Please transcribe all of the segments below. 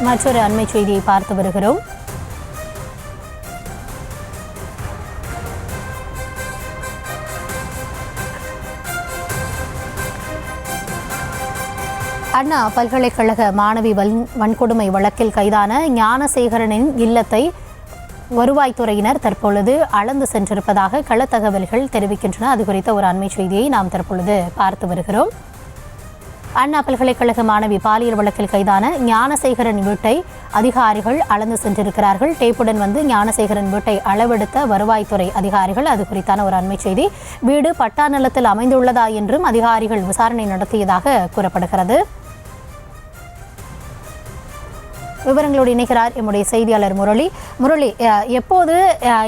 மற்றொரு அண்மை செய்தியை பார்த்து வருகிறோம். அண்ணா பல்கலைக்கழக மாணவி வன்கொடுமை வழக்கில் கைதான ஞானசேகரனின் இல்லத்தை வருவாய்த்துறையினர் தற்பொழுது அளந்து சென்றிருப்பதாக களத்தகவல்கள் தெரிவிக்கின்றன. அது குறித்த ஒரு அண்மை செய்தியை நாம் தற்பொழுது பார்த்து வருகிறோம். அண்ணா பல்கலைக்கழக மாணவி பாலியல் வழக்கில் கைதான ஞானசேகரன் வீட்டை அதிகாரிகள் அளந்து சென்றிருக்கிறார்கள். டேப்புடன் ஞானசேகரன் வீட்டை அளவெடுத்த வருவாய்த்துறை அதிகாரிகள். அது குறித்தான ஒரு அண்மை செய்தி. வீடு பட்டா நிலத்தில் அமைந்துள்ளதா என்றும் அதிகாரிகள் விசாரணை நடத்தியதாக கூறப்படுகிறது. விவரங்களோடு இணைகிறார் எம்முடைய செய்தியாளர் முரளி, எப்போது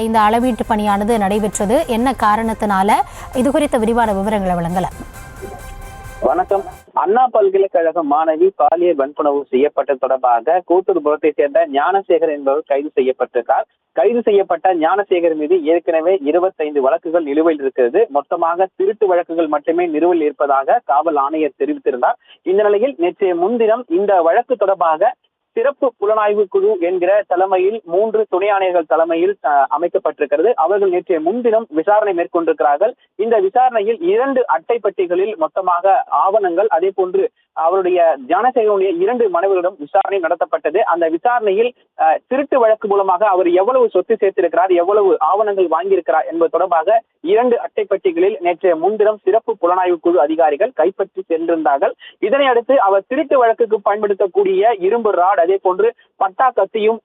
இந்த அளவீட்டு பணியானது நடைபெற்றது, என்ன காரணத்தினால, இது குறித்த விரிவான விவரங்களை வழங்கலாம். வணக்கம். அண்ணா பல்கலைக்கழக மாணவி பாலியல் வன்புணர்வு செய்யப்பட்டது தொடர்பாக கூட்டுறவுத்தை சேர்ந்த ஞானசேகர் என்பவர் கைது செய்யப்பட்டிருக்கார். கைது செய்யப்பட்ட ஞானசேகர் மீது ஏற்கனவே 25 வழக்குகள் நிலுவையில் இருக்கிறது. மொத்தமாக திருட்டு வழக்குகள் மட்டுமே நிலுவையில் இருப்பதாக காவல் ஆணையர் தெரிவித்திருந்தார். இந்த நிலையில் நேற்றைய முன்தினம் இந்த வழக்கு தொடர்பாக சிறப்பு புலனாய்வு குழு என்கிற தலைமையில் 3 துணை ஆணையர்கள் தலைமையில் அமைக்கப்பட்டிருக்கிறது. அவர்கள் நேற்றைய முன்தினம் விசாரணை மேற்கொண்டிருக்கிறார்கள். இந்த விசாரணையில் 2 அட்டைப்பட்டிகளில் மொத்தமாக ஆவணங்கள், அதே போன்று அவருடைய ஞானசேகரனுடைய 2 மனைவிகளிடம் விசாரணை நடத்தப்பட்டது. அந்த விசாரணையில் திருட்டு வழக்கு மூலமாக அவர் எவ்வளவு சொத்து சேர்த்திருக்கிறார், எவ்வளவு ஆவணங்கள் வாங்கியிருக்கிறார் என்பது தொடர்பாக 2 அட்டைப்பட்டிகளில் நேற்றைய முன்தினம் சிறப்பு புலனாய்வு குழு அதிகாரிகள் கைப்பற்றி சென்றிருந்தார்கள். இதனை அடுத்து அவர் திருட்டு வழக்குக்கு பயன்படுத்தக்கூடிய இரும்பு ராட், அதே போன்று பட்டா கத்தியும்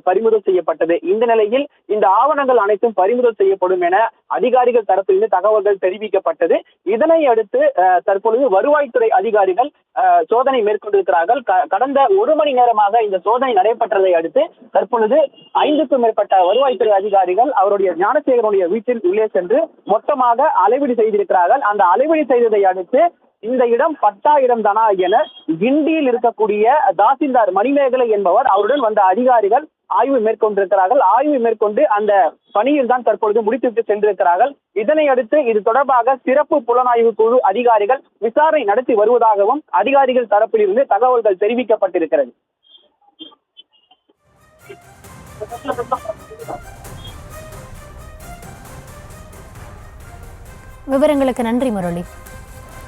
பறிமுதல் செய்யப்பட்டது. இந்த நிலையில் இந்த ஆவணங்கள் அனைத்தும் பறிமுதல் செய்யப்படும் என அதிகாரிகள் தரப்பிலிருந்து தகவல்கள் தெரிவிக்கப்பட்டது. இதனை அடுத்து தற்பொழுது வருவாய்த்துறை அதிகாரிகள் சோதனை மேற்கொண்டிருக்கிறார்கள். கடந்த 1 மணி நேரமாக இந்த சோதனை நடைபெற்றதை அடுத்து தற்பொழுது 5க்கும் மேற்பட்ட வருவாய்த்துறை அதிகாரிகள் அவருடைய ஞானசேகரனுடைய வீட்டில் உள்ளே சென்று மொத்தமாக அளவீடு செய்திருக்கிறார்கள். அந்த அளவீடு செய்ததை அடுத்து இந்த இடம் பட்டா இடம் தானா என கிண்டியில் இருக்கக்கூடிய தாசில்தார் மணிமேகலை என்பவர், அவருடன் வந்த அதிகாரிகள் ஆய்வு மேற்கொண்டிருக்கிறார்கள். ஆய்வு மேற்கொண்டு அந்த பணியில் தான் தற்பொழுது முடித்துவிட்டு சென்றிருக்கிறார்கள். இதனை அடுத்து இது தொடர்பாக சிறப்பு புலனாய்வு குழு அதிகாரிகள் விசாரணை நடத்தி வருவதாகவும் அதிகாரிகள் தரப்பிலிருந்து தகவல்கள் தெரிவிக்கப்பட்டிருக்கிறது. விவரங்களுக்கு நன்றி முரளி.